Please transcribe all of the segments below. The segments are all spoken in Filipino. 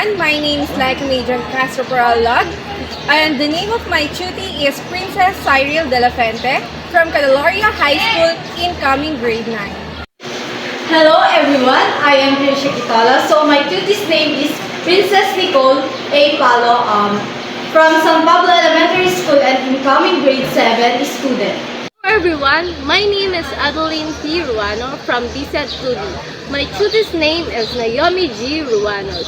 everyone, my name is Laika Major Castro Paralog, and the name of my tutor is Princess Cyril de la Fuente from Cadaloria High School, incoming grade 9. Hello everyone, I am Trisha Kitala. So my tutor's name is Princess Nicole A. Palo from San Pablo Elementary School and incoming grade 7 student. Hello everyone, my name is Adeline T. Ruano from BSED 2D. My tutor's name is Naomi G. Ruano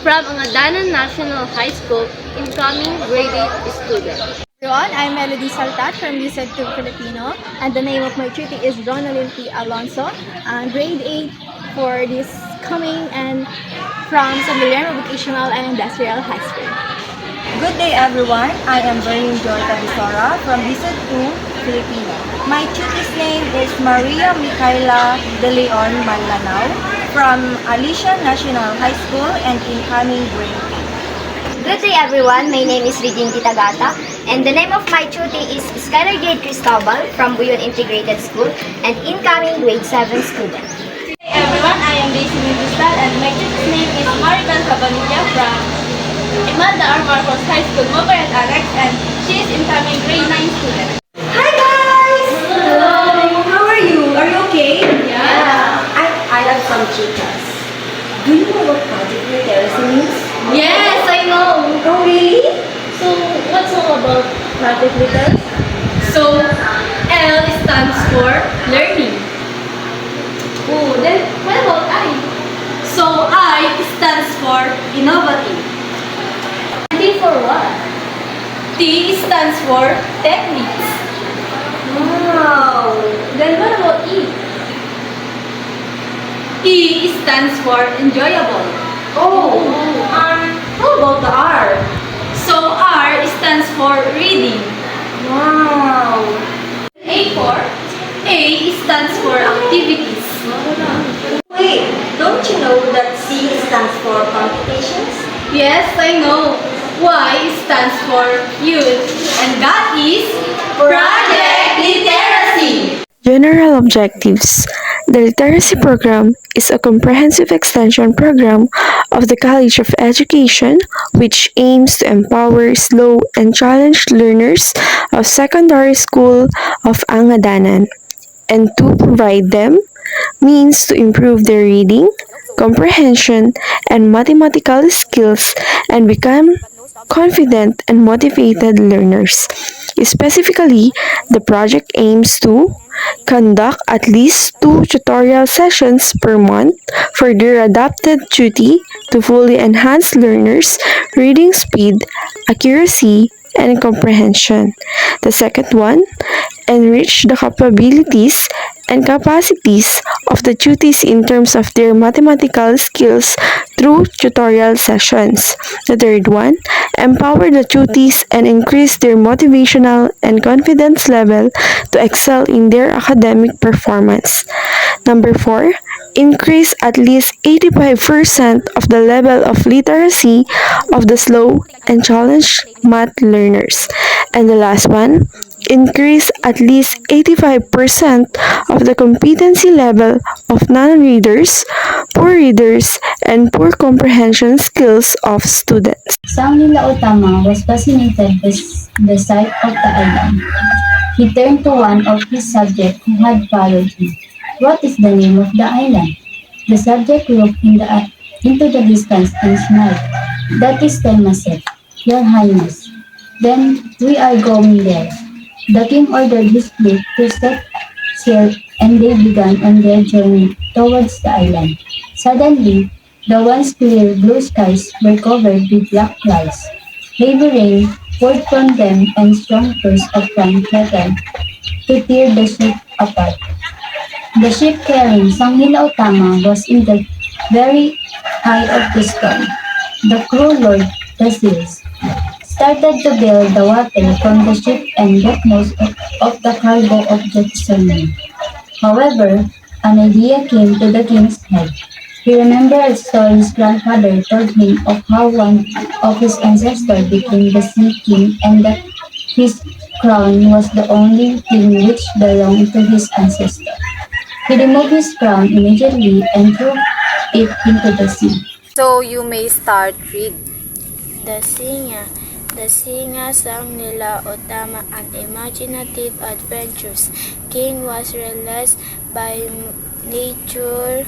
from Angadanan National High School, incoming grade 8 student. Everyone, I'm Melody Saltat from USED 2 Filipino, and the name of my tutor is Ronaldin P. Alonso, grade 8 for this coming and from San Guillermo Vocational and Industrial High School. Good day everyone, I am Berlin Joy Cabisora from BSED 2 Filipino. My tutor's name is Maria Micaela De Leon Manlanao from Alicia National High School and incoming grade 8. Good day everyone, my name is Regine Kitagata and the name of my tutor is Skylar Jade Cristobal from Buyon Integrated School and incoming grade 7 student. Good day everyone, I am Daisy Mendistal and my tutor's name is Maribel Cabanilla from Imelda R. Marcos High School, Mobile and Alex, and she is incoming grade 9 student. Hi guys! Hello! How are you? Are you okay? Yeah! I have some chicas. Do you know what project literacy means? Yes, I know! Oh really? So, what's all about project literacy? So, L stands for learning. Oh, then what about I? So, I stands for innovative. T for what? T stands for techniques. Wow! Then what about E? E stands for enjoyable. Oh! How about the R? So, R stands for reading. Wow! A stands for activities. Wait, don't you know that C stands for computations? Yes, I know. Y stands for youth. And that is Project Literacy. General Objectives. The Literacy Program is a comprehensive extension program of the College of Education which aims to empower slow and challenged learners of secondary school of Angadanan and to provide them means to improve their reading, comprehension, and mathematical skills and become confident and motivated learners. Specifically, the project aims to conduct at least 2 tutorial sessions per month for their adapted duty to fully enhance learners' reading speed, accuracy, and comprehension. The second one, enrich the capabilities and capacities of the tutees in terms of their mathematical skills through tutorial sessions. The third one, empower the tutees and increase their motivational and confidence level to excel in their academic performance. Number 4, increase at least 85% of the level of literacy of the slow and challenged math learners. And the last one, increase at least 85% of the competency level of non-readers, poor readers, and poor comprehension skills of students. Sang Nila Utama was fascinated by the sight of the island. He turned to one of his subjects who had followed him. What is the name of the island? The subject looked into the distance and smiled. That is Temasek, Your Highness. Then we are going there. The king ordered his fleet to set sail and they began on their journey towards the island. Suddenly, the once clear blue skies were covered with black clouds. Heavy rain poured from them and strong bursts of rain threatened to tear the ship apart. The ship carrying Sanghila Utama was in the very eye of the storm. The crew lowered the sails, started to bail the water from the ship and get most of the cargo of the fishermen. However, an idea came to the king's head. He remembered a story his grandfather told him of how one of his ancestors became the sea king and that his crown was the only thing which belonged to his ancestor. He removed his crown immediately and threw it into the sea. So you may start, read. The Singa sang nila Otama and imaginative adventures. King was restless by nature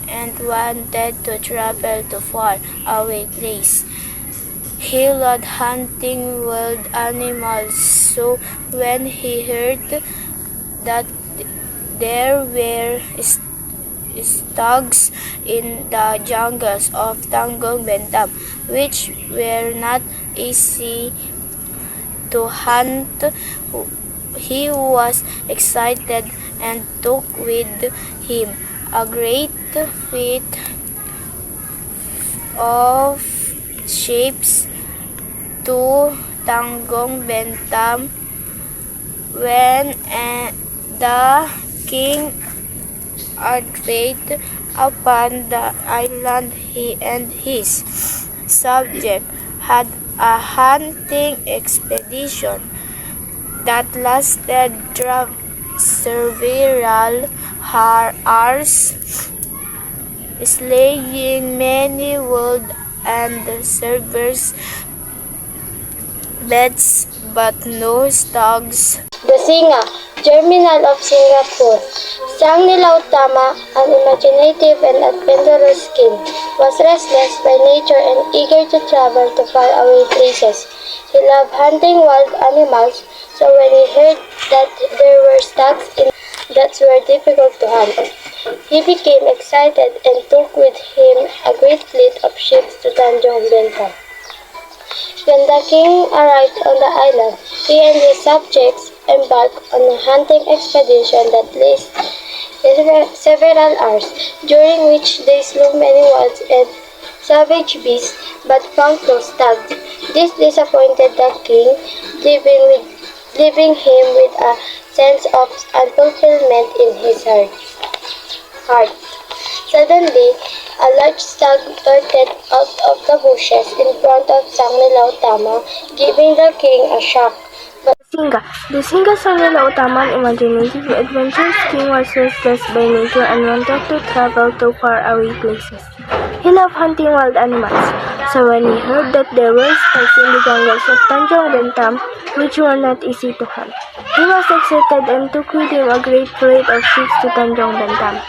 and wanted to travel to far away place. He loved hunting wild animals, so when he heard that there were stags in the jungles of Tanjong Bentam, which were not easy to hunt, he was excited and took with him a great fleet of ships to Tanjong Bentam. When the king arrived upon the island, he and his subject had a hunting expedition that lasted several hours, slaying many wild and savage beasts, but no stags. The Singa, Germinal of Singapore, sang nila Utama, an imaginative and adventurous king, was restless by nature and eager to travel to faraway places. He loved hunting wild animals, so when he heard that there were stags in that were difficult to hunt, he became excited and took with him a great fleet of ships to Tanjong Bentam. When the king arrived on the island, he and his subjects embarked on a hunting expedition that lasted several hours, during which they slew many wild and savage beasts, but found no stag. This disappointed the king, leaving him with a sense of unfulfillment in his heart. Suddenly, a large stag darted out of the bushes in front of Sang Nila Utama, giving the king a shock. The Singa sang nila Utama, an imaginative adventurous king, was restless by nature and wanted to travel to faraway places. He loved hunting wild animals, so when he heard that there were stags in the jungles of Tanjong Bentam, which were not easy to hunt, he was excited and took with him a great fleet of ships to Tanjong Bentam.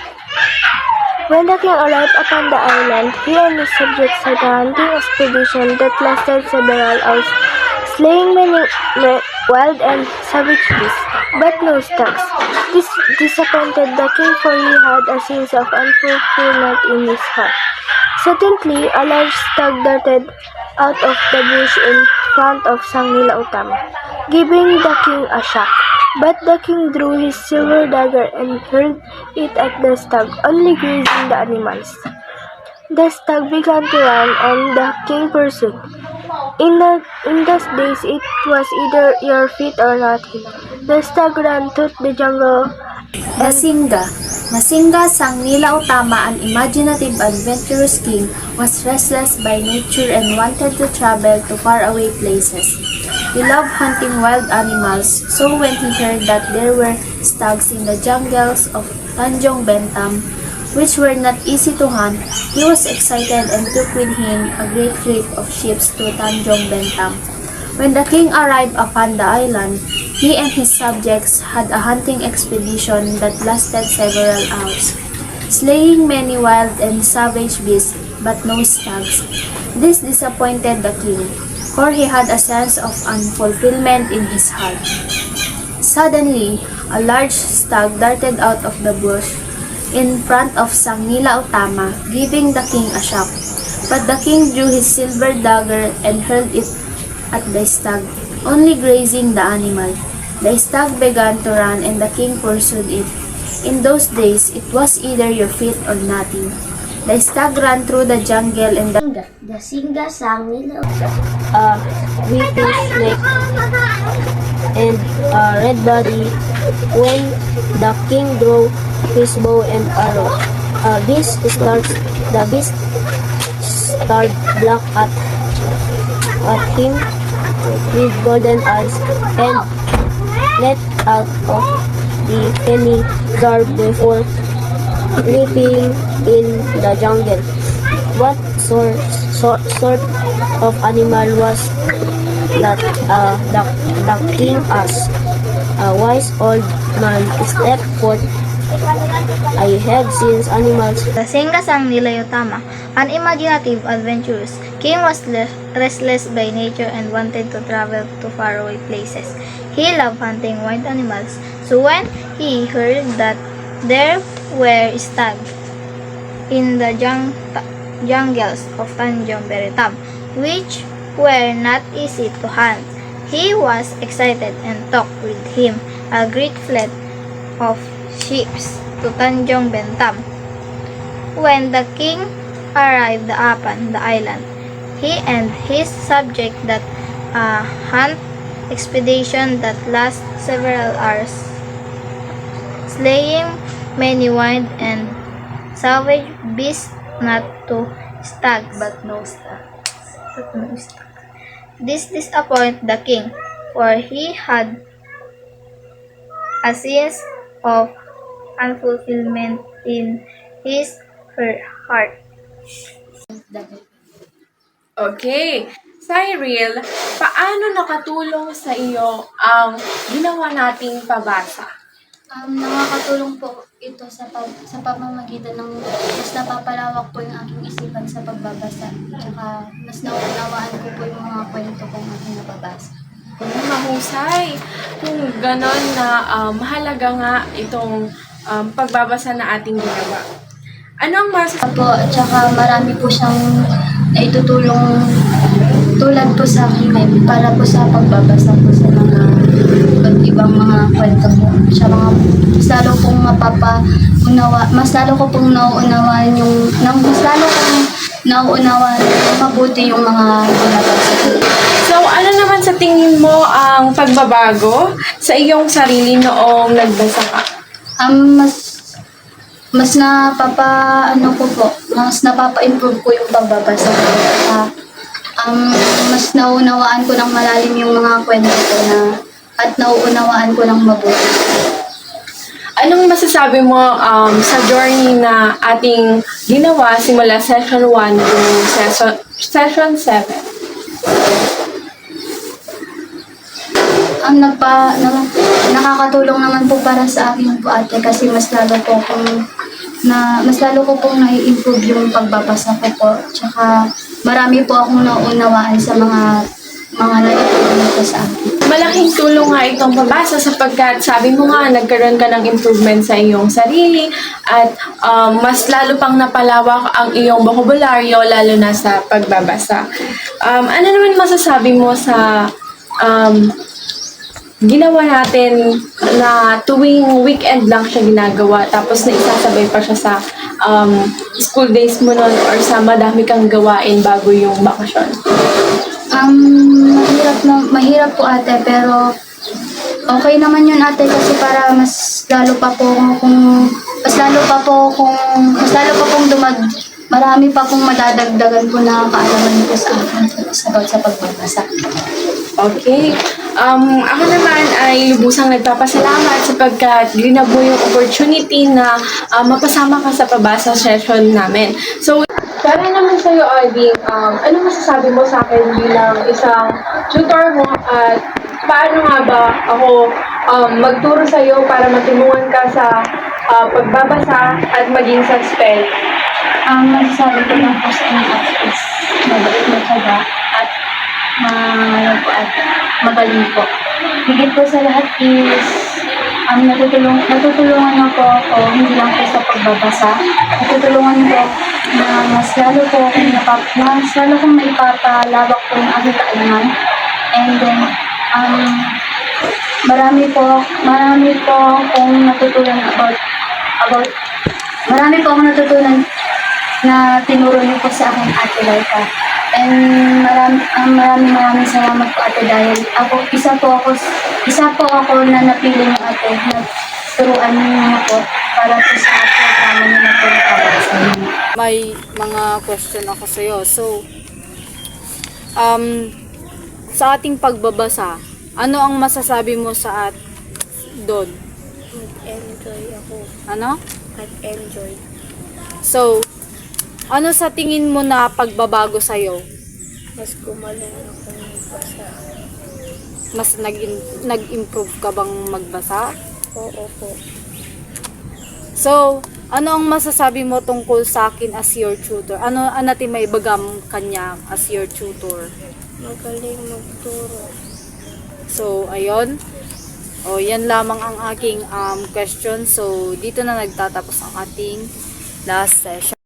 When the king arrived upon the island, he and his subjects had a hunting expedition that lasted several hours, slaying many wild and savage beasts, but no stags. This disappointed the king, for he had a sense of unfulfillment in his heart. Suddenly, a large stag darted out of the bush in front of Sang Nila Utama, giving the king a shock. But the king drew his silver dagger and hurled it at the stag, only grazing the animals. The stag began to run, and the king pursued. In those days, it was either your feet or nothing. The stag ran through the jungle. The Singa sang nila Utama, an imaginative adventurous king, was restless by nature and wanted to travel to faraway places. He loved hunting wild animals, so when he heard that there were stags in the jungles of Tanjong Bentam, which were not easy to hunt, he was excited and took with him a great fleet of ships to Tanjong Bentam. When the king arrived upon the island, he and his subjects had a hunting expedition that lasted several hours, slaying many wild and savage beasts, but no stags. This disappointed the king, for he had a sense of unfulfillment in his heart. Suddenly, a large stag darted out of the bush in front of Sang Nila Utama, giving the king a shock. But the king drew his silver dagger and hurled it at the stag, only grazing the animal. The stag began to run, and the king pursued it. In those days, it was either your feet or nothing. The stag ran through the jungle, and The Singa sang nila Whitish snake and a red body. When the king drew his bow and arrow, the beast stared black at him with golden eyes and let out of the penny guard before leaping in the jungle. What sort of animal was that the king asked. A wise old man stepped forth. I have seen animals. Lasing kasang ni Layutama, an imaginative, adventurous king, was restless by nature and wanted to travel to faraway places. He loved hunting wild animals, so when he heard that there were stags in the jungles of Tanjong Beritam, which were not easy to hunt, he was excited and took with him a great fleet of ships to Tanjong Bentam. When the king arrived upon the island, he and his subject that hunt expedition that last several hours, slaying many wild and savage beasts, not to stags, but no stags. This disappointed the king, for he had a sense of unfulfillment in his heart. Okay. Cyril, paano nakatulong sa iyo ang ginawa nating pabasa? Nakakatulong po ito sa pamamagitan ng mas napapalawak po yung aking isipan sa pagbabasa. Tsaka mas naunawaan ko po yung mga kwento kong aking nababasa. Mahusay. Kung ganon na mahalaga nga itong pagbabasa na ating ginawa. Anong po, at saka marami po siyang naitutulong tulad po sa akin para po sa pagbabasa po sa mga iba't ibang mga kwento po. Sa mga mas lalo pong mas lalo ko pong nauunawaan mabuti yung mga binabasa ko. So, ano naman sa tingin mo ang pagbabago sa iyong sarili noong nagbasa ka? Mas napapa-improve ko yung pagbabasa ko. Mas nauunawaan ko ng malalim yung mga kwento ko at nauunawaan ko ng mabuti. Anong masasabi mo sa journey na ating ginawa simula session 1 to session 7? Nakakatulong naman po para sa akin po ate kasi mas lalo ko pong nai-improve yung pagbabasa ko po. Tsaka marami po akong naunawaan sa mga naitulong ko sa akin. Malaking tulong nga itong pabasa sapagkat sabi mo nga nagkaroon ka ng improvement sa iyong sarili at mas lalo pang napalawak ang iyong bokabularyo lalo na sa pagbabasa. Ano naman masasabi mo sa ginawa natin na tuwing weekend lang siya ginagawa tapos naisasabay pa siya sa school days mo nun or sa madami kang gawain bago yung bakasyon? Mahirap po ate pero okay naman yun ate kasi para mas lalo pa pong marami pa pong madadagdagan po na kaalaman ko sa akin sa pagbabasa. Okay. Ako naman ay lubusang nagpapasalamat sapagkat ginab mo yung opportunity na mapasama ka sa pabasa session namin. So, para naman sa'yo, Alvin, ano masasabi mo sa akin bilang isang tutor mo at paano nga ba ako magturo sa'yo para matulungan ka sa pagbabasa at maging sa spell? Masasabi ko lang po sa inyo is mabait na tiyaga at magaling po. Higit po sa lahat is natutulungan ako hindi lang po sa pagbabasa. Natutulungan ko na mas lalo kong maipapalawak po yung aking kaalaman. And then, marami po akong natutunan na tinuro niyo po sa akin Ate Laika. And maraming salamat po ate dahil isa po ako na napili niyo ate na turuan niyo po para po sa programa niyo na po nakabasa niyo. May mga question ako sa iyo. So, sa ating pagbabasa, ano ang masasabi mo sa doon? Nag-enjoy ako. Ano? Nag-enjoy. So, Ano sa tingin mo na pagbabago sa'yo? Mas gumaling ako magbasa. Mas nag-improve ka bang magbasa? Oo po. So, ano ang masasabi mo tungkol sa akin as your tutor? Ano natin may bagam kanya as your tutor? Magaling magturo. So, ayun. O, yan lamang ang aking question. So, dito na nagtatapos ang ating last session.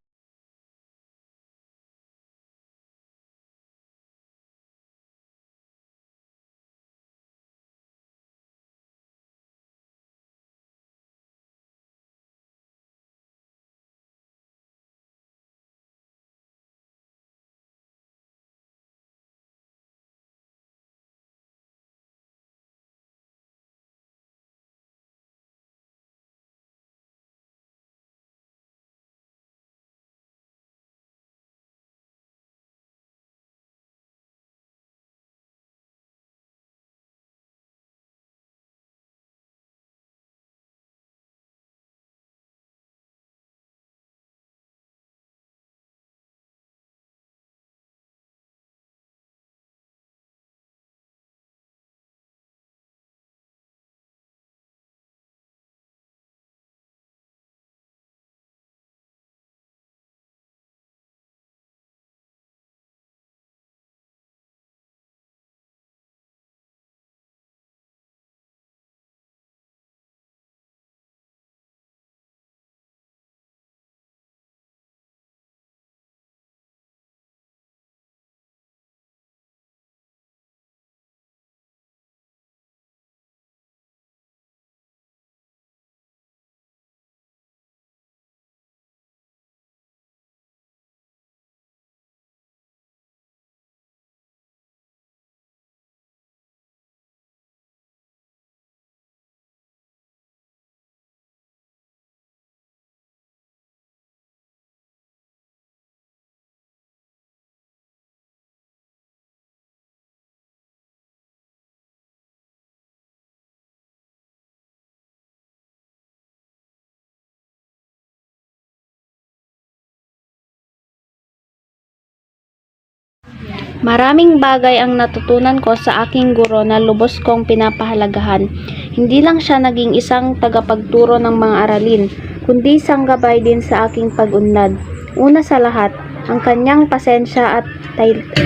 Maraming bagay ang natutunan ko sa aking guro na lubos kong pinapahalagahan. Hindi lang siya naging isang tagapagturo ng mga aralin, kundi isang gabay din sa aking pag-unlad. Una sa lahat, ang kanyang pasensya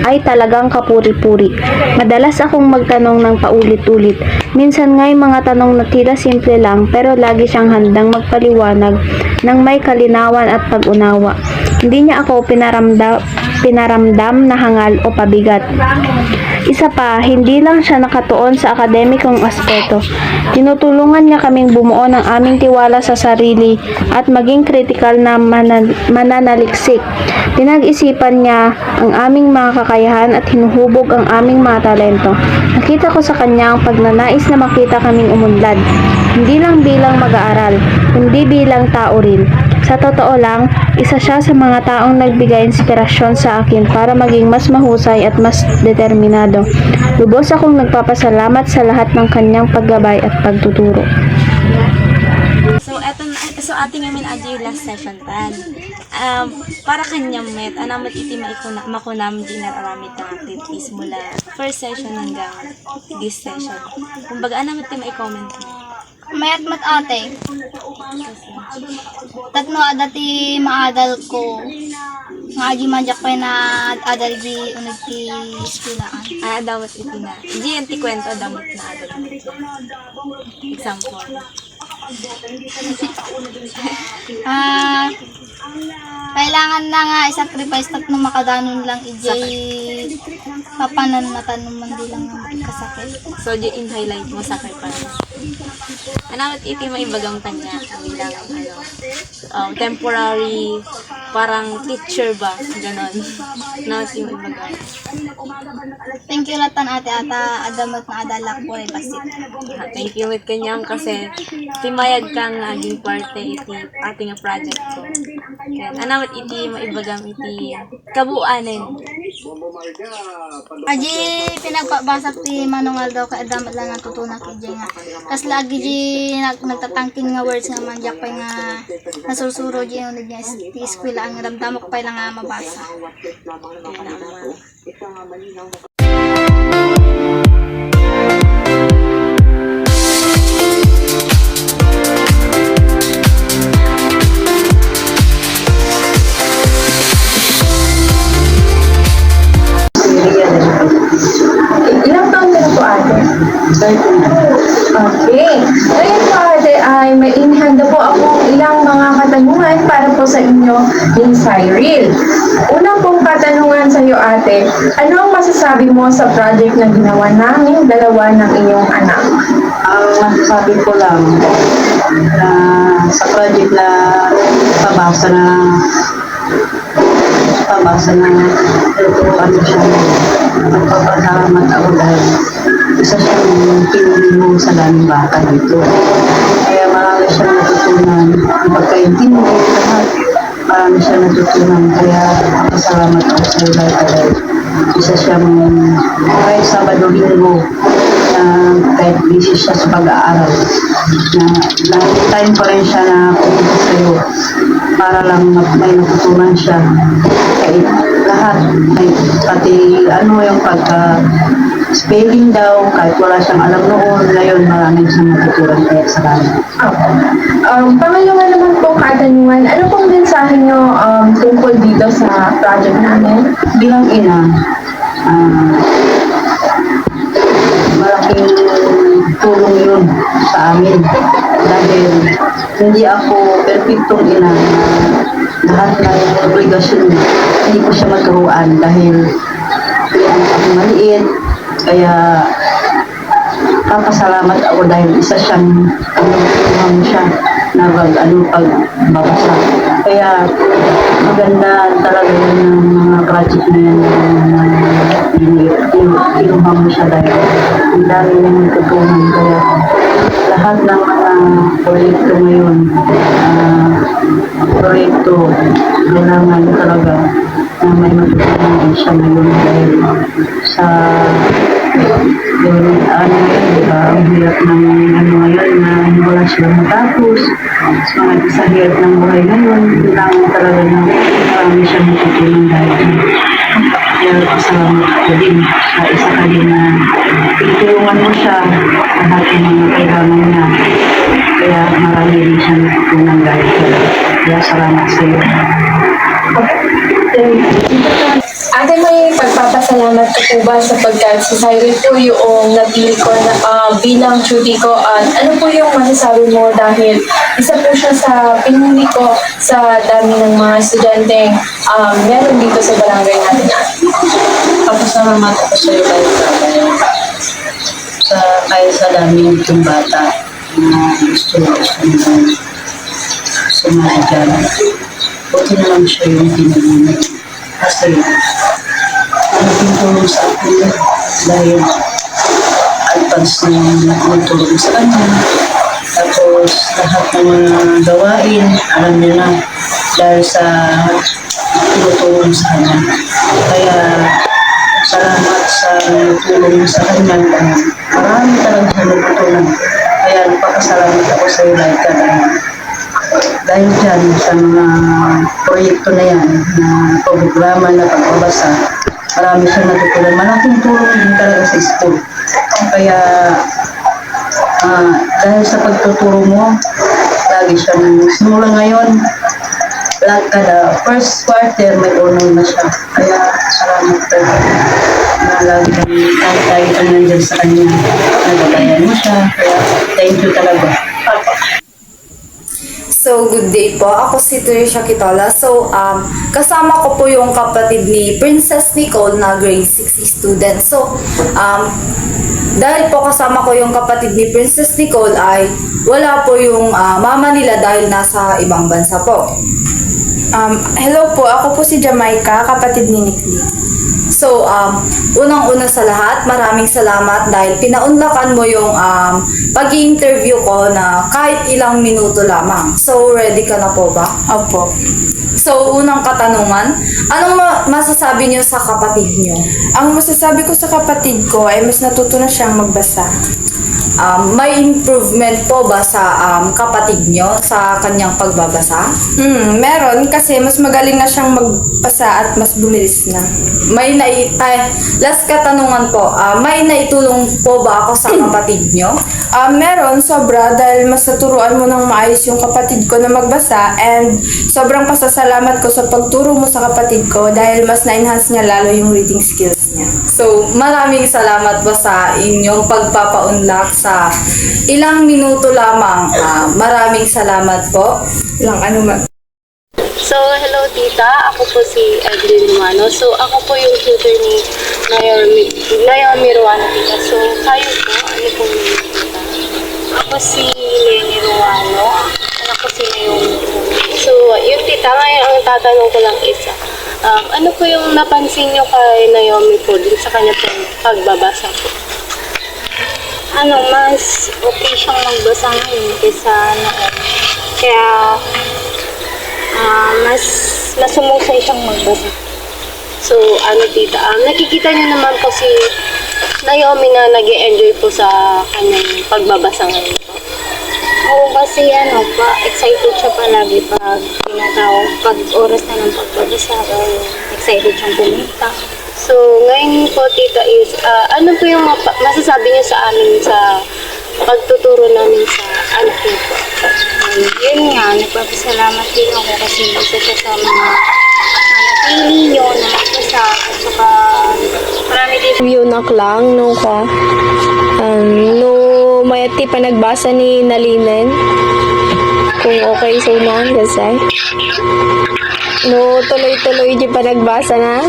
ay talagang kapuri-puri. Madalas akong magtanong ng paulit-ulit. Minsan nga'y mga tanong na tila simple lang, pero lagi siyang handang magpaliwanag ng may kalinawan at pag-unawa. Hindi niya ako pinaramdam na hangal o pabigat. Isa pa, hindi lang siya nakatuon sa akademikong aspeto. Tinutulungan niya kaming bumuo ng aming tiwala sa sarili at maging kritikal na mananaliksik. Pinag-isipan niya ang aming mga kakayahan at hinuhubog ang aming mga talento. Nakita ko sa kanya ang pagnanais na makita kaming umunlad. Hindi lang bilang mag-aaral, kundi bilang tao rin. Sa totoo lang, isa siya sa mga taong nagbigay inspirasyon sa akin para maging mas mahusay at mas determinado. Lubos akong nagpapasalamat sa lahat ng kanyang paggabay at pagtuturo. So ating ngamin adyo last session tan. Para kanyang met, anamat iti makunam din aramid ng activities mula first session hanggang this session. Kumbaga anamat ti mai-comment mo. Mayat mat ate. Tatno adati maadal ko. Ngaji majak pa na adal di unag ti eskulaan. Adawat iti na. Di anti kwento adamot na adal. Example. Kailangan na nga i-sacrifice tatno makadanon lang ijay papanan na tanong man di lang nga kasakit. So di in highlight mo sacrifice. Anawat iti maibagang tanya bilang temporary parang teacher ba ganon. Anawat iti maibagang. Thank you latan ate ata adamat na adalak po ay basit. Thank you with kanyang kasi timayag kang aging parte iti ating project ko. Kaya anawat iti maibagang iti kabuanen Aji pinagpabasak ti manungal daw ka damat lang ang tutunak ije nga. Kas lagi ji nagtatangking nga words nga manjak pa nga nasursuro ji yung niya ti eskwela ang ramdamok pa lang nga mabasa. Ilang taon na po ate? Okay. Ngayon po ate ay may inihanda po akong ilang mga katanungan para po sa inyo ni Cyril. Una pong katanungan sa iyo ate, ano ang masasabi mo sa project na ginawa namin dalawa ng inyong anak? Ang masasabi ko lang na sa project na pabasa na ito ano siya nagpapasalamat ako dahil isa siyang pinili mo sa daming bata dito. Kaya marami siyang natutunan ang pagkaintindi lahat. Marami siyang natutunan kaya pasalamat ako sa iyo dahil isa siyang kahit Sabado Linggo na kahit busy siya sa pag-aaral na lahat time pa rin siya na pupunta sa iyo para lang may natutunan siya kahit lahat may pati ano yung pagka spelling daw kahit wala siyang alam noon ngayon maraming siyang natutunan kaya salamat. Pangalawa naman pong katanungan, ano pong mensahe nyo tungkol dito sa project namin? Bilang ina, malaking tulong yun sa amin dahil hindi ako perfectong ina na lahat ng obligasyon hindi ko siya maturuan dahil anak ako maliit kaya papasalamat ako dahil isa siyang tulungan siya na pagbabasa. Kaya maganda talaga yun ng mga project na yan kinuha mo siya dahil ang dami niyang natutunan. Kaya lahat ng mga proyekto ngayon, kailangan talaga na may matutunan din siya ngayon dahil sa ang hirap ng ngayon na wala silang matapos sa hirap ng buhay ngayon kailangan talaga na marami siyang matutunan dahil kaya pasalamat ako din sa isa ka din na tinulungan mo siya lahat ng mga kailangan niya kaya marami din siyang matutunan dahil kaya salamat sa iyo. Ate, may pagpapasalamat ko po ba sapagkat si Cyril po yung napili ko na, bilang tutor ko at ano po yung masasabi mo dahil isa po siya sa pinili ko sa dami ng mga estudyante meron dito sa barangay natin. Papasalamat ako sa iyo kahit sa dami ng bata na gusto sumali dyan. Buti na lang siya yung pinili kasi malaking tulong sa akin dahil advance na yung tulong sa kanya. Tapos lahat ng mga gawain, alam niya na dahil sa tulong sa kanya. Kaya salamat sa tulong sa kanya. Marami talaga siya natutunan. Kaya napakasalamat ako sa iyo dahil dyan sa mga proyekto na yan na programa na pagbabasa, marami siyang natutunan. Malaking tulong din talaga sa school. Kaya dahil sa pagtuturo mo, lagi siyang simula ngayon, kada first quarter may honor na siya. Kaya salamat talaga na lagi kang tayo ka nandyan sa kanya. Nagabayan mo siya. Kaya thank you talaga. So, good day po. Ako si Trisha Kitola. So, kasama ko po yung kapatid ni Princess Nicole na grade 6 student. So, dahil po kasama ko yung kapatid ni Princess Nicole ay wala po yung mama nila dahil nasa ibang bansa po. Hello po, ako po si Jamaica, kapatid ni Nikli. So, unang-una sa lahat, maraming salamat dahil pinaunlakan mo yung pag-i-interview ko na kahit ilang minuto lamang. So, ready ka na po ba? Opo. So, unang katanungan, anong masasabi niyo sa kapatid niyo? Ang masasabi ko sa kapatid ko ay mas natuto na siyang magbasa. May improvement po ba sa kapatid niyo sa kanyang pagbabasa? Meron kasi mas magaling na siyang magbasa at mas bumilis na. Last katanungan po, may naitulong po ba ako sa kapatid niyo? Meron, sobra, dahil mas naturuan mo ng maayos yung kapatid ko na magbasa, and sobrang pasasalamat ko sa pagturo mo sa kapatid ko dahil mas na-enhance niya lalo yung reading skills niya. So, maraming salamat po sa inyong pagpapaunlak sa ilang minuto lamang. Maraming salamat po. So, hello tita. Ako po si Evelyn Ruano. So, ako po yung tutor ni Naomi Ruano, tita. So, kayo po, ano po yung tita? Ako si Lenny Ruano. Anak ko si Naomi. So, yung tita, ngayon ang tatanong ko lang is, ano po yung napansin nyo kay Naomi po dun sa kanya pong pagbabasa po? Mas okay siyang magbasa ngayon kaysa noon. Kaya, mas sumusay siyang magbasa. So, tita, nakikita niyo naman po si Naomi na nag-e-enjoy po sa kanyang pagbabasa ngayon po. Oo, kasi excited siya palagi pag tinatawag, pag oras na ng pagbabasa, excited siyang pumunta. So, ngayon po, tita, is, ano po yung masasabi niyo sa amin sa pagtuturo namin sa anak niyo po? Yun nga, nagpapasalamat din ako kasi isa siya sa mga napili nyo na magbasa at saka marami din. Yunak lang no mayati pa nagbasa ni Nalinen kung okay sa unan kasi tuloy-tuloy di pa nagbasa na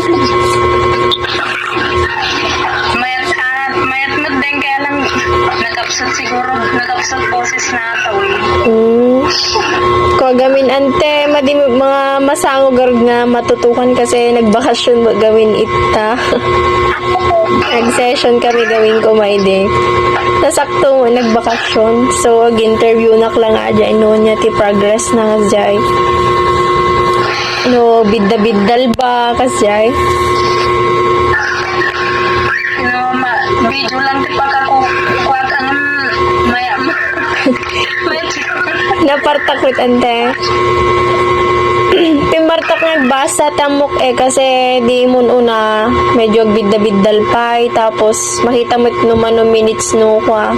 mayat din kaya lang nagkapsat boses na tawin. Gamin ante mga masangogar nga matutukan kasi nagbakasyon mo gawin ita. Nag-session kami gawin ko may day. Nasakto nagbakasyon. So interview na lang aja niya ti progress na jay. Bidda-biddal ba kasjay? Video lang ti pagkakukwat maya. Napartakot ante. Pimartak nagbasa tamok kasi di mo una medyo bidda-biddal pa tapos makita mo naman no minutes no kwa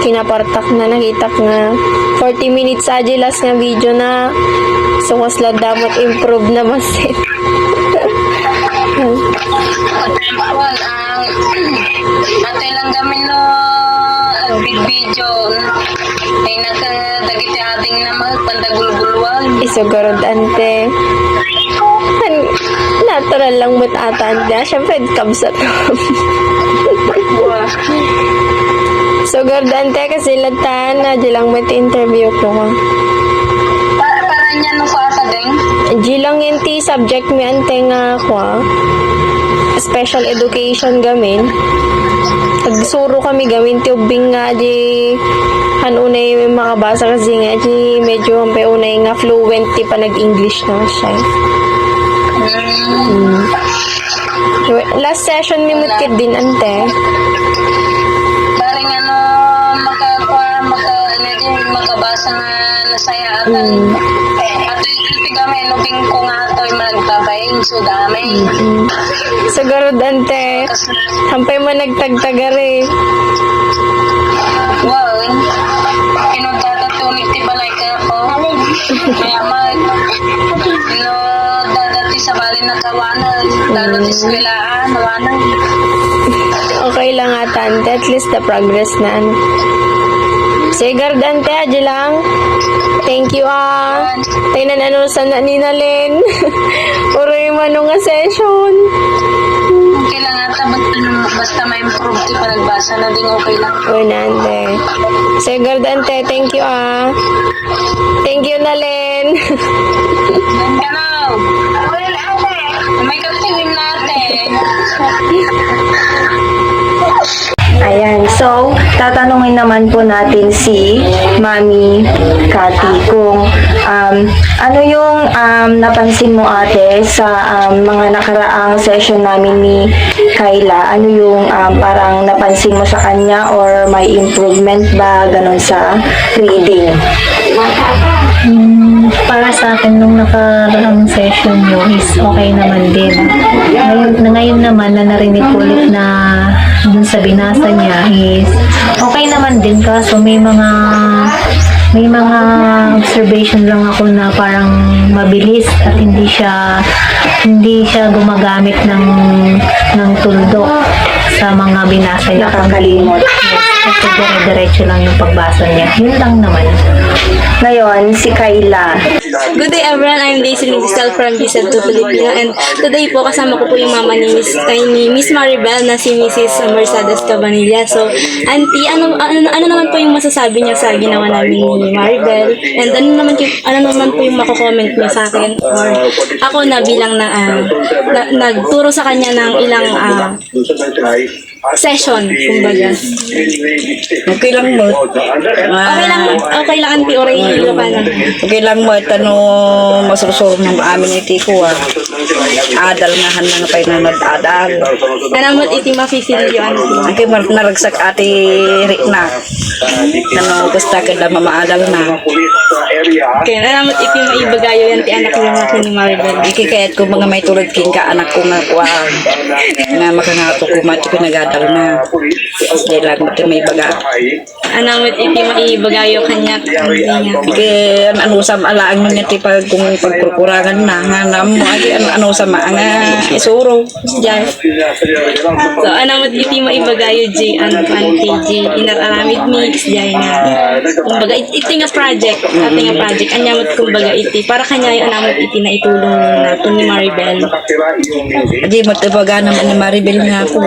kinapartak na nakita nga 40 minutes aja last nga video na so wasla damot improve na basit. Ate lang gamin no video ay nakadagiti ating naman pandagulgulwan. Isugarod ante. Natural lang mo't ata ante. Siyempre, kabsat. So, garod ante kasi latan na di lang mo't interview ko ka. Para niya no sa ding? Di lang yung subject mi ante nga kwa. Special education gamin. Nagsuro kami gawin tubing nga di hanunay makabasa kasi nga di medyo ampay unay nga fluent ti pa nag-English na siya. Last session mi mutkit din ante. Parang makabasa nga nasaya atan. Ato yung kami looking ko nga ito yung magtabayin so dami. Sa garod ante, hampay mo nagtagtagari. Wow, kinudatatunit ti balay ka po. Kaya dadati sa bali na kawanan, lalo ti skwilaan, nawanan. Okay lang ata ante, at least the progress na ano. Sige garod ante, aja lang. Thank you tayo na ano sa ninalin. Puro yung ano nga session. Okay lang ata, basta may improve ti pa nagbasa na din okay lang. Nande. Sige garod ante, thank you Thank you Nalin. May kaptingin natin. Ayan, so tatanungin naman po natin si Mami Cathy kung ano yung napansin mo ate sa mga nakaraang session namin ni Kayla. Ano yung parang napansin mo sa kanya or may improvement ba ganon sa reading? Para sa akin, nung nakaraang session nyo is okay naman din. Ngayon naman na narinig ko ulit na dun sa binasa niya is okay naman din, kaso may mga observation lang ako na parang mabilis at hindi siya gumagamit ng tuldok sa mga binasa niya. Nakakalimot. Yes, kasi dire-diretso lang yung pagbasa niya. Yun lang naman. Ngayon, si Kayla. Good day everyone, I'm Daisy Lindsay from Giselle to Filipino, and today po kasama ko po yung mama ni Miss Maribel na si Mrs. Mercedes Cabanilla. So, Auntie, ano naman po yung masasabi niya sa ginawa namin ni Maribel? And ano naman po yung mako-comment niya sa akin? Or ako na bilang nagturo sa kanya ng ilang session, kumbaga. Okay lang mo. Okay lang, Auntie, oray hilo ka na. Okay lang mo, masurusuro ng amin iti ko. Adal nga hanang pa'y na nag-adal. Kanamot iti mafisilyo, Auntie. Okay, naragsak ati Rikna. Basta kada mamaadal na. Okay, kanamot iti maibagayo yan ti anak yung ako ni Maribel. Ikikayat ko mga may tulad king ka anak ko nga kuwa. Nga makangato ko mati pinagadal na. Dahil lang iti may baga. Anamot iti maibagayo kanya. Kaya ano sa alaang mo niya pag kung pagkukurangan na nga mo ano sa mga isuro diyan. So anamot iti maibagayo J and J inararamid mix diyan nga. Kumbaga iti nga project, anyamot kumbaga iti para kanya yung anamot iti na itulong nato ni Maribel. Di mo tabaga naman ni Maribel nga ako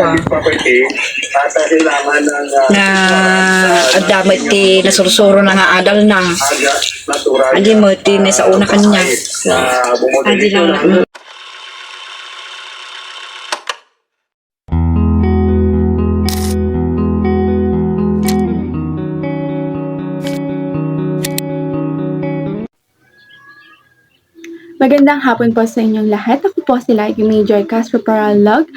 na adamit ti nasursuro na nga adal na. Adi mo ti sa una kanya. Adi lang na. Magandang hapon po sa inyong lahat. Ako po si Lady Major Castro Paralog,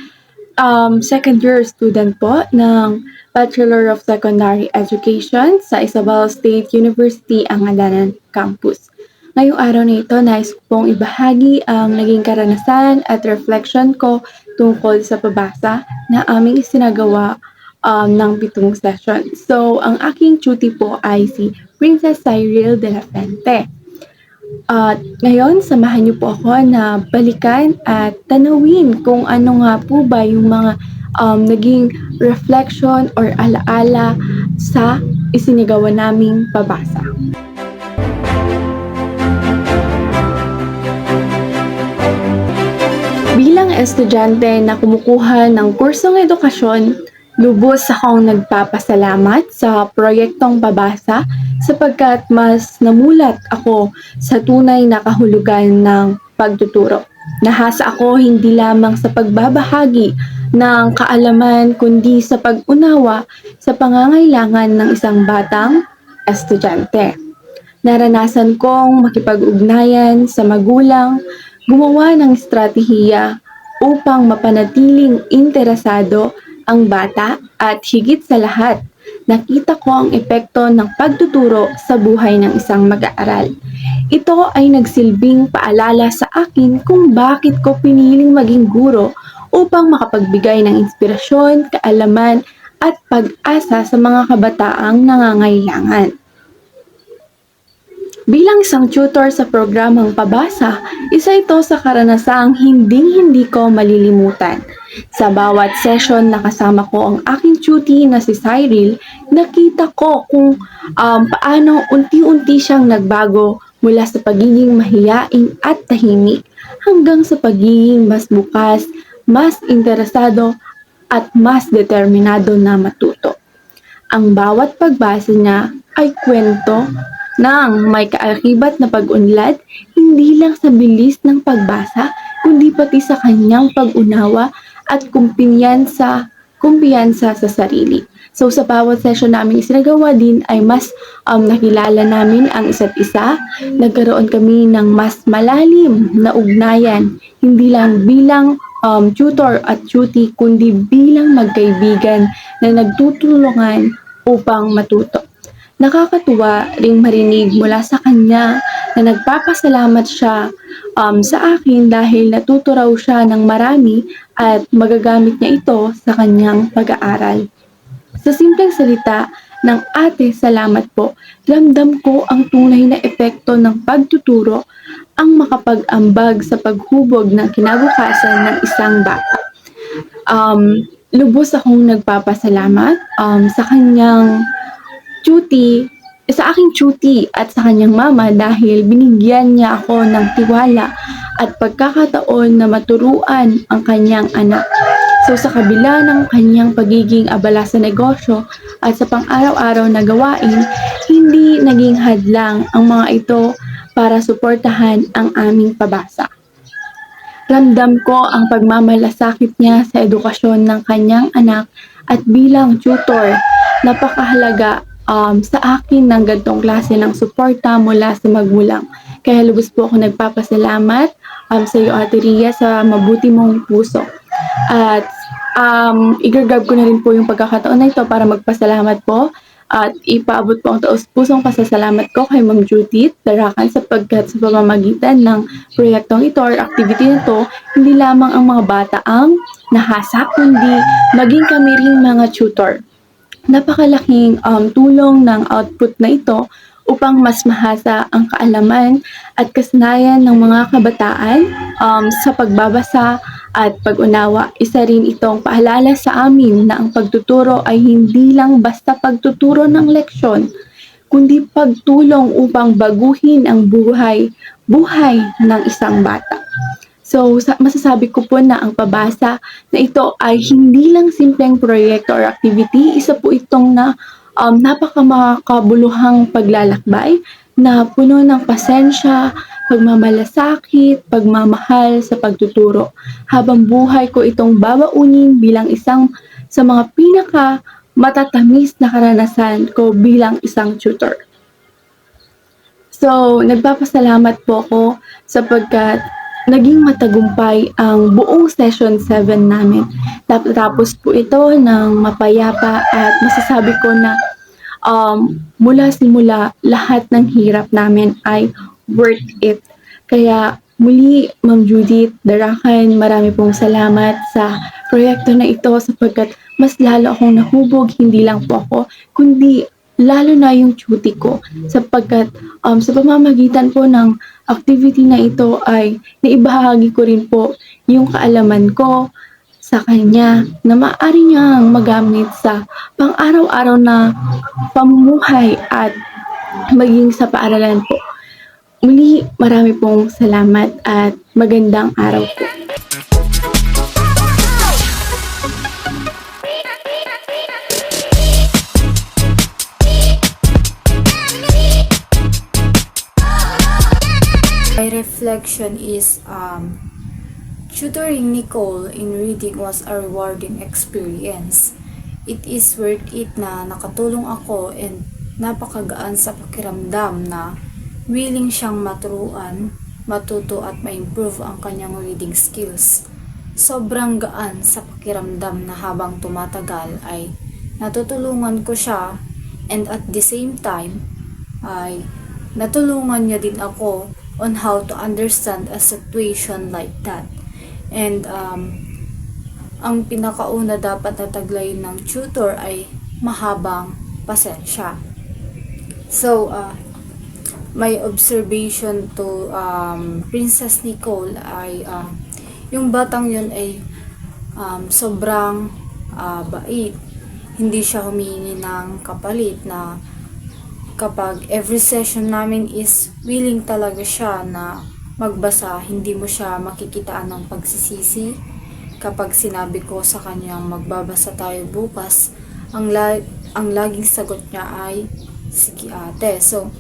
second year student po ng Bachelor of Secondary Education sa Isabel State University, Angadanan Campus. Ngayong araw na ito, nais ko pong ibahagi ang naging karanasan at reflection ko tungkol sa pabasa na aming isinagawa ng 7 session. So, ang aking duty po ay si Princess Cyril de la Fuente. At ngayon, samahan niyo po ako na balikan at tanawin kung ano nga po ba yung mga naging reflection or alaala sa isinagawa naming pabasa. Bilang estudyante na kumukuha ng kursong edukasyon, lubos akong nagpapasalamat sa proyektong pabasa sapagkat mas namulat ako sa tunay na kahulugan ng pagtuturo. Nahasa ako hindi lamang sa pagbabahagi ng kaalaman kundi sa pag-unawa sa pangangailangan ng isang batang estudyante. Naranasan kong makipag-ugnayan sa magulang, gumawa ng estratehiya upang mapanatiling interesado ang bata at higit sa lahat, nakita ko ang epekto ng pagtuturo sa buhay ng isang mag-aaral. Ito ay nagsilbing paalala sa akin kung bakit ko piniling maging guro upang makapagbigay ng inspirasyon, kaalaman at pag-asa sa mga kabataang nangangailangan. Bilang isang tutor sa programang pabasa, isa ito sa karanasang hindi ko malilimutan. Sa bawat session na kasama ko ang aking tutor na si Cyril, nakita ko kung paano unti-unti siyang nagbago mula sa pagiging mahiyain at tahimik hanggang sa pagiging mas bukas, mas interesado at mas determinado na matuto. Ang bawat pagbasa niya ay kwento ng may kaakibat na pag-unlad, hindi lang sa bilis ng pagbasa, kundi pati sa kanyang pag-unawa at kumpiyansa sa sarili. So sa bawat session namin isinagawa din ay mas nakilala namin ang isa't isa. Nagkaroon kami ng mas malalim na ugnayan, hindi lang bilang tutor at tutie, kundi bilang magkaibigan na nagtutulungan upang matuto. Nakakatuwa ring marinig mula sa kanya na nagpapasalamat siya sa akin dahil natuto raw siya ng marami at magagamit niya ito sa kanyang pag-aaral. Sa simpleng salita ng ate, salamat po, ramdam ko ang tunay na epekto ng pagtuturo, ang makapag-ambag sa paghubog ng kinabukasan ng isang bata. Lubos akong nagpapasalamat sa kanyang sa aking tutie at sa kanyang mama dahil binigyan niya ako ng tiwala at pagkakataon na maturuan ang kanyang anak. So sa kabila ng kanyang pagiging abala sa negosyo at sa pang-araw-araw na gawain, hindi naging hadlang ang mga ito para suportahan ang aming pabasa. Ramdam ko ang pagmamalasakit niya sa edukasyon ng kanyang anak at bilang tutor, napakahalaga sa akin ng ganitong klase ng suporta mula sa magulang. Kaya lubos po ako nagpapasalamat sa iyo, Ate Ria, sa mabuti mong puso. At igagab ko na rin po yung pagkakataon na ito para magpasalamat po at ipaabot po ang taos-pusong pasasalamat ko kay Ma'am Judith Darakan sapagkat sa pamamagitan ng proyektong ito or activity nito, hindi lamang ang mga bata ang nahasa, kundi maging kami rin mga tutor. Napakalaking tulong ng output na ito upang mas mahasa ang kaalaman at kasanayan ng mga kabataan sa pagbabasa at pag-unawa. Isa rin itong paalala sa amin na ang pagtuturo ay hindi lang basta pagtuturo ng leksyon, kundi pagtulong upang baguhin ang buhay ng isang bata. So, masasabi ko po na ang pabasa na ito ay hindi lang simpleng proyekto or activity. Isa po itong napakamakabuluhang paglalakbay na puno ng pasensya, pagmamalasakit, pagmamahal sa pagtuturo. Habang buhay ko itong babaunin bilang isang sa mga pinaka matatamis na karanasan ko bilang isang tutor. So, nagpapasalamat po ako sapagkat naging matagumpay ang buong session 7 namin. Tapos po ito ng mapayapa at masasabi ko na mula simula lahat ng hirap namin ay worth it. Kaya muli, Ma'am Judith Darakan, marami pong salamat sa proyekto na ito sapagkat mas lalo akong nahubog, hindi lang po ako, kundi lalo na yung tutie ko sapagkat sa pamamagitan po ng activity na ito ay naibahagi ko rin po yung kaalaman ko sa kanya na maaari niyang magamit sa pang-araw-araw na pamumuhay at maging sa paaralan po. Muli, marami pong salamat at magandang araw po. My reflection is tutoring Nicole in reading was a rewarding experience. It is worth it na nakatulong ako and napakagaan sa pakiramdam na willing siyang maturuan, matuto at ma-improve ang kanyang reading skills. Sobrang gaan sa pakiramdam na habang tumatagal ay natutulungan ko siya and at the same time ay natulungan niya din ako on how to understand a situation like that. And ang pinakauna dapat na taglayin ng tutor ay mahabang pasensya. So, my observation to Princess Nicole ay yung batang yun ay sobrang bait. Hindi siya humingi ng kapalit na kapag every session namin is willing talaga siya na magbasa, hindi mo siya makikitaan ng pagsisisi. Kapag sinabi ko sa kanya magbabasa tayo bukas, ang laging sagot niya ay, sige ate. So,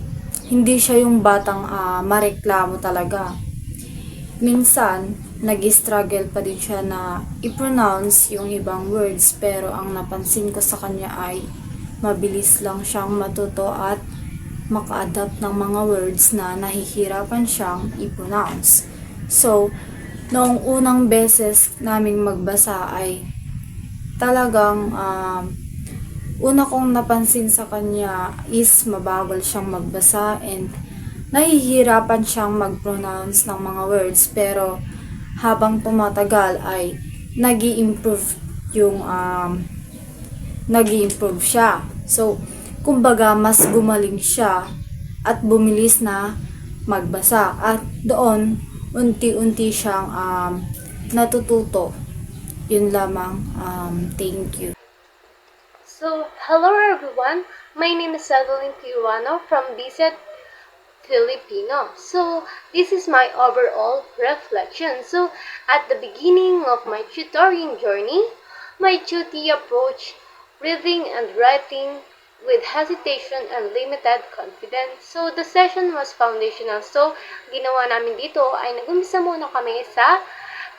hindi siya yung batang mareklamo talaga. Minsan, nag-struggle pa din siya na i-pronounce yung ibang words, pero ang napansin ko sa kanya ay mabilis lang siyang matuto at maka-adapt ng mga words na nahihirapan siyang i-pronounce. So, noong unang beses naming magbasa ay talagang una kong napansin sa kanya is mabagal siyang magbasa and nahihirapan siyang mag-pronounce ng mga words, pero habang tumatagal ay nag-i-improve siya. So, kumbaga mas gumaling siya at bumilis na magbasa, at doon unti-unti siyang natututo. Yun lamang. Thank you. So, hello everyone. My name is Adeline Tiruano from BSET Filipino. So, this is my overall reflection. So, at the beginning of my tutoring journey, my tutor approached reading and writing with hesitation and limited confidence. So, the session was foundational. So, ginawa namin dito ay nag-umpisa muna kami sa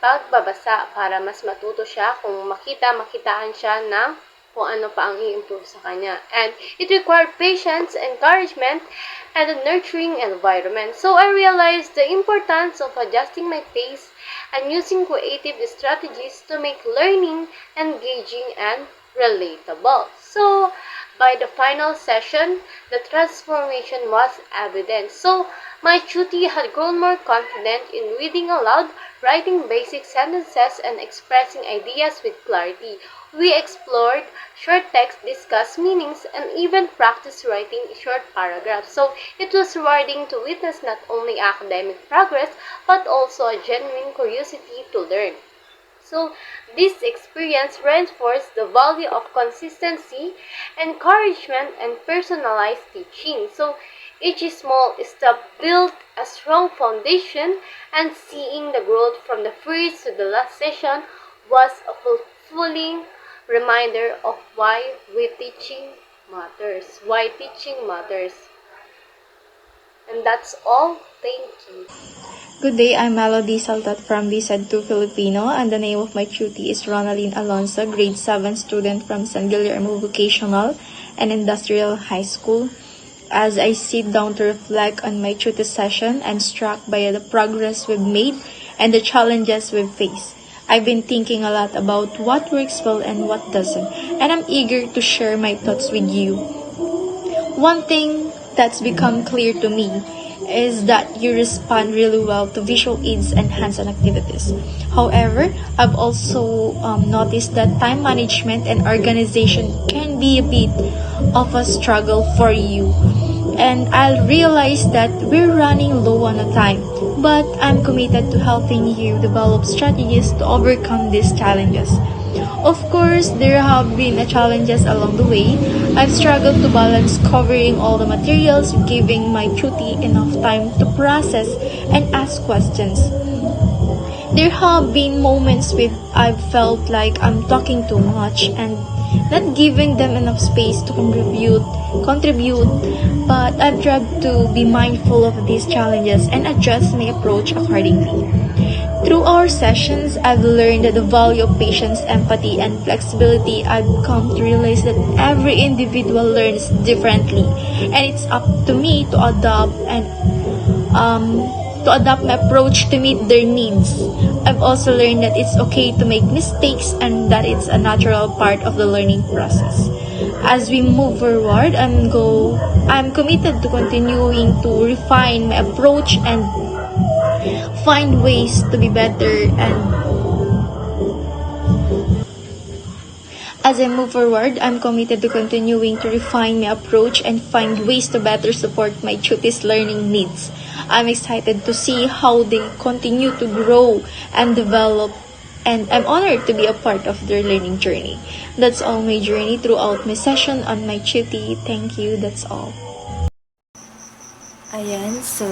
pagbabasa para mas matuto siya kung makitaan siya ng kung ano pa ang i-improve sa kanya. And it required patience, encouragement, and a nurturing environment. So, I realized the importance of adjusting my pace and using creative strategies to make learning engaging and relatable. So, by the final session, the transformation was evident. So, my tutor had grown more confident in reading aloud, writing basic sentences, and expressing ideas with clarity. We explored short text, discussed meanings, and even practiced writing short paragraphs. So, it was rewarding to witness not only academic progress, but also a genuine curiosity to learn. So, this experience reinforced the value of consistency, encouragement, and personalized teaching. So, each small step built a strong foundation, and seeing the growth from the first to the last session was a fulfilling reminder of why teaching matters. And that's all. Thank you. Good day, I'm Melody Saltat from BSED 2 Filipino, and the name of my tutor is Ronaline Alonso, grade 7 student from San Guillermo Vocational and Industrial High School. As I sit down to reflect on my tutor session, I'm struck by the progress we've made and the challenges we've faced. I've been thinking a lot about what works well and what doesn't, and I'm eager to share my thoughts with you. One thing that's become clear to me is that you respond really well to visual aids and hands-on activities. However, I've also noticed that time management and organization can be a bit of a struggle for you. And I'll realize that we're running low on time, but I'm committed to helping you develop strategies to overcome these challenges. Of course, there have been challenges along the way. I've struggled to balance covering all the materials, giving my tutor enough time to process and ask questions. There have been moments where I've felt like I'm talking too much and not giving them enough space to contribute, but I've tried to be mindful of these challenges and adjust my approach accordingly. Through our sessions, I've learned the value of patience, empathy, and flexibility. I've come to realize that every individual learns differently, and it's up to me to adapt my approach to meet their needs. I've also learned that it's okay to make mistakes and that it's a natural part of the learning process. As we move forward, I'm committed to continuing to refine my approach and find ways to be better As I move forward, I'm committed to continuing to refine my approach and find ways to better support my tutor's learning needs. I'm excited to see how they continue to grow and develop, and I'm honored to be a part of their learning journey. That's all my journey throughout my session on my tutor. Thank you, that's all. Ayan, so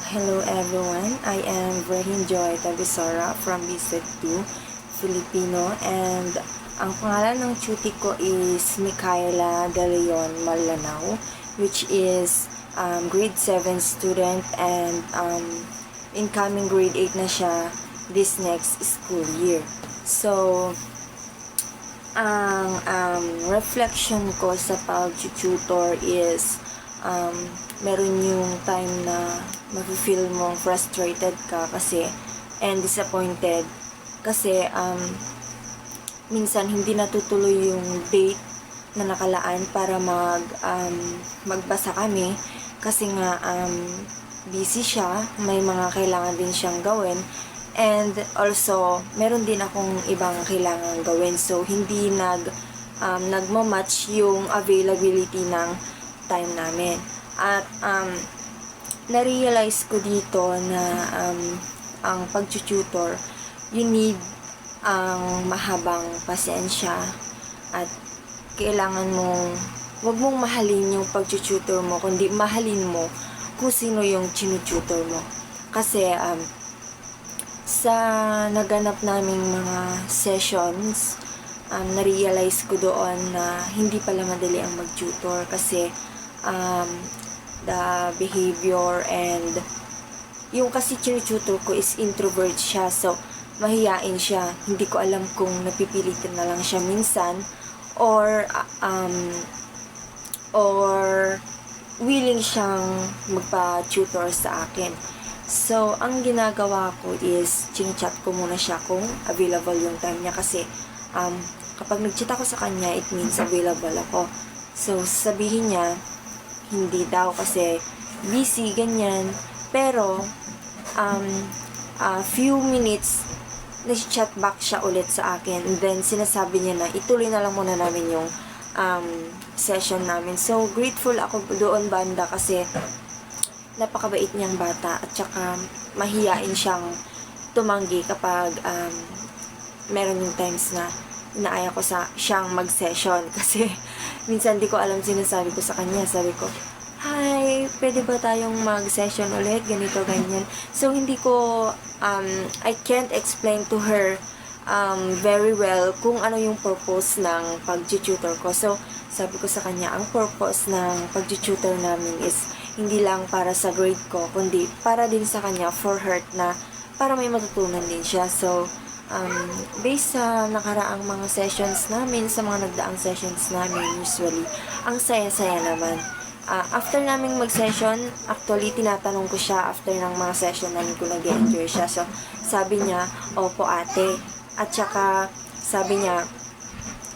hello everyone. I am Verhin Joy Tabisora from BSET 2 Filipino, and ang pangalan ng tutor ko is Micaela De Leon Malanao, which is grade 7 student and incoming grade 8 na siya this next school year. So, ang reflection ko sa pag-tutor is meron yung time na mafe-feel mo frustrated ka kasi and disappointed kasi minsan hindi natutuloy yung date na nakalaan para magbasa kami kasi nga busy siya, may mga kailangan din siyang gawin and also meron din akong ibang kailangan gawin, so hindi nagmamatch yung availability ng time namin. At na-realize ko dito na ang pag-tutor, you need ang mahabang pasensya at kailangan wag mong mahalin yung pag-tutor mo, kundi mahalin mo kung sino yung tinututor mo. Kasi sa naganap naming mga sessions, na-realize ko doon na hindi pala madali ang mag-tutor kasi the behavior and yung kasi tutor ko is introvert siya, so mahiyain siya. Hindi ko alam kung napipilitan na lang siya minsan or willing siyang magpa-tutor sa akin. So, ang ginagawa ko is chine-chat ko muna siya kung available yung time niya kasi kapag nag-chat ako sa kanya, it means available ako. So, sabihin niya, hindi daw kasi busy, ganyan. Pero, few minutes, nag-chat back siya ulit sa akin. And then, sinasabi niya na ituloy na lang muna namin yung session namin. So, grateful ako doon, banda, kasi napakabait niyang bata at saka mahiyain siyang tumanggi kapag meron yung times na inaaya ko siyang mag-session kasi minsan di ko alam sinasabi ko sa kanya. Sabi ko, hi, pwede ba tayong mag-session ulit? Ganito, ganyan. So, hindi ko, I can't explain to her very well kung ano yung purpose ng pag-tutor ko. So, sabi ko sa kanya, ang purpose ng pag-tutor namin is hindi lang para sa grade ko, kundi para din sa kanya, for her, na para may matutunan din siya. So, based sa nakaraang mga sessions namin, sa mga nagdaang sessions namin, usually, ang saya-saya naman. After naming mag-session, actually, tinatanong ko siya after ng mga session namin kung nag-enjoy siya. So, sabi niya, opo ate. At saka, sabi niya,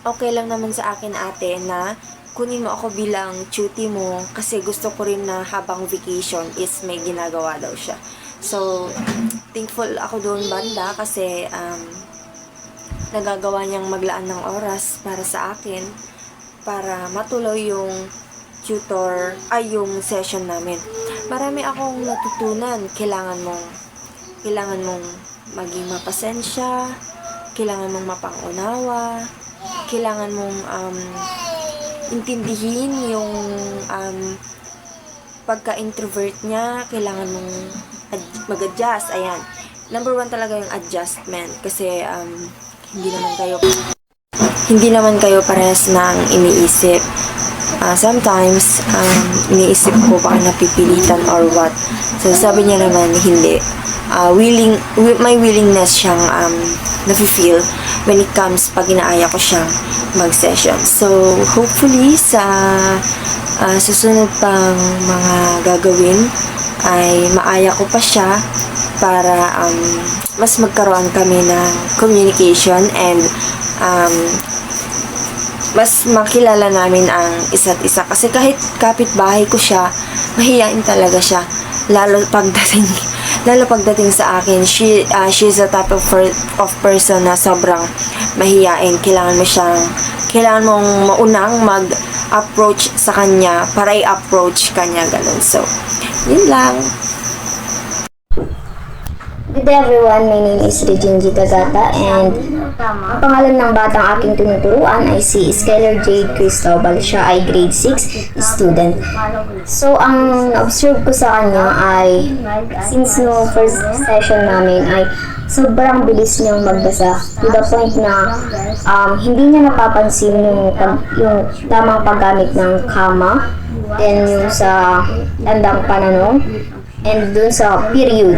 okay lang naman sa akin ate na kunin mo ako bilang tuty mo kasi gusto ko rin na habang vacation is may ginagawa daw siya. So, thankful ako doon, banda, kasi nagagawa niyang maglaan ng oras para sa akin para matuloy yung yung session namin. Marami akong natutunan. Kailangan mong maging mapasensya, kailangan mong mapangunawa, kailangan mong intindihin yung pagka-introvert niya, kailangan mong mag-adjust. Ayan. Number 1 talaga yung adjustment kasi hindi naman kayo parehas ng iniisip. Sometimes, iniisip ko baka napipilitan or what. So, sabi niya naman, hindi. May willingness siyang nafe-feel when it comes pag inaaya ko siyang mag-session. So, hopefully, sa susunod pang mga gagawin, ay maaya ko pa siya para mas magkaroon kami ng communication and mas makilala namin ang isa't isa. Kasi kahit kapitbahay ko siya, mahiyain talaga siya. Lalo pagdating sa akin, she's a type of person na sobrang mahiyain. Kailangan mong maunang mag-approach sa kanya para i-approach kanya, ganun. So, yun lang. Good day everyone, my name is Regine Tagata and ang pangalan ng batang aking tinuturuan ay si Skylar Jade Cristobal. Siya ay grade 6 student. So, ang na-observe ko sa kanya ay since no first session namin ay sobrang bilis niyang magbasa to the point na hindi niya napapansin yung tamang paggamit ng comma, then yung sa tandang pananong, And dun sa period,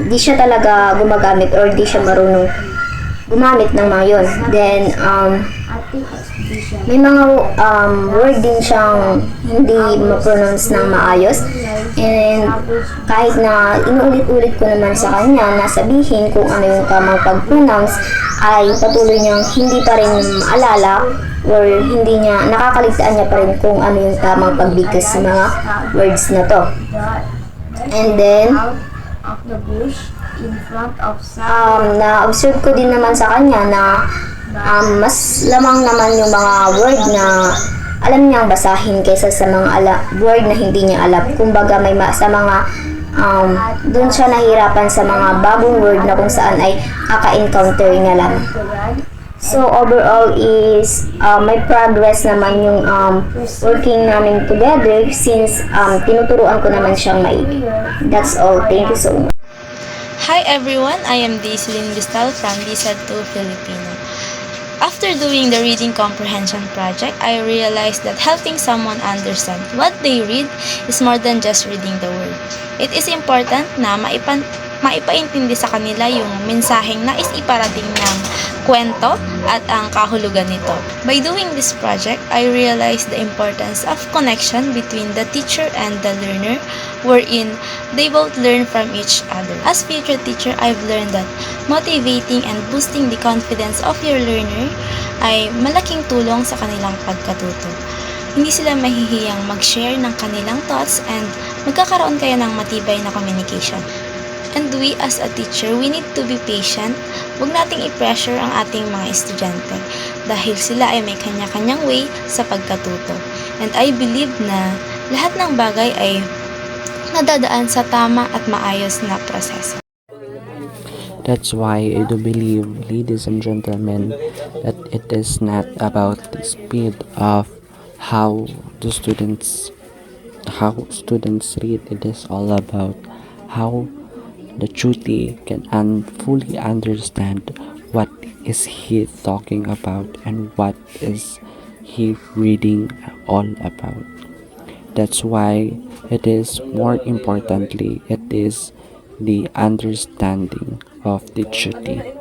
di siya talaga gumagamit or di siya marunong gumamit ng mga yun. Then, may mga word din siyang hindi ma-pronounce ng maayos. And kahit na inuulit-ulit ko naman sa kanya na sabihin kung ano yung tamang pag-pronounce, ay patuloy niyang hindi pa rin maalala or hindi niya, nakakaligtaan niya pa rin kung ano yung tamang pagbigkas sa mga words na to. And then, na-observe ko din naman sa kanya na mas lamang naman yung mga word na alam niyang basahin kaysa sa mga word na hindi niya alam. Kumbaga may sa mga doon siya nahirapan sa mga bagong word na kung saan ay aka-encounter niya lang. So overall is may progress naman yung working namin together since tinuturuan ko naman siyang maigi. That's all. Thank you so much. Hi everyone, I am Daislyn Bistal from DSED 2 Filipino. After doing the reading comprehension project, I realized that helping someone understand what they read is more than just reading the word. It is important na maipaintindi sa kanila yung mensaheng nais iparating ng kwento at ang kahulugan nito. By doing this project, I realized the importance of connection between the teacher and the learner, wherein they both learn from each other. As future teacher, I've learned that motivating and boosting the confidence of your learner ay malaking tulong sa kanilang pagkatuto. Hindi sila mahihiyang mag-share ng kanilang thoughts and magkakaroon kayo ng matibay na communication. And we as a teacher, we need to be patient. Huwag nating i-pressure ang ating mga estudyante dahil sila ay may kanya-kanyang way sa pagkatuto. And I believe na lahat ng bagay ay nadadaan sa tama at maayos na proseso. That's why I do believe, ladies and gentlemen, that it is not about the speed of how students read. It is all about how the tutor can fully understand what is he talking about and what is he reading all about. That's why it is more importantly, it is the understanding of the tutor.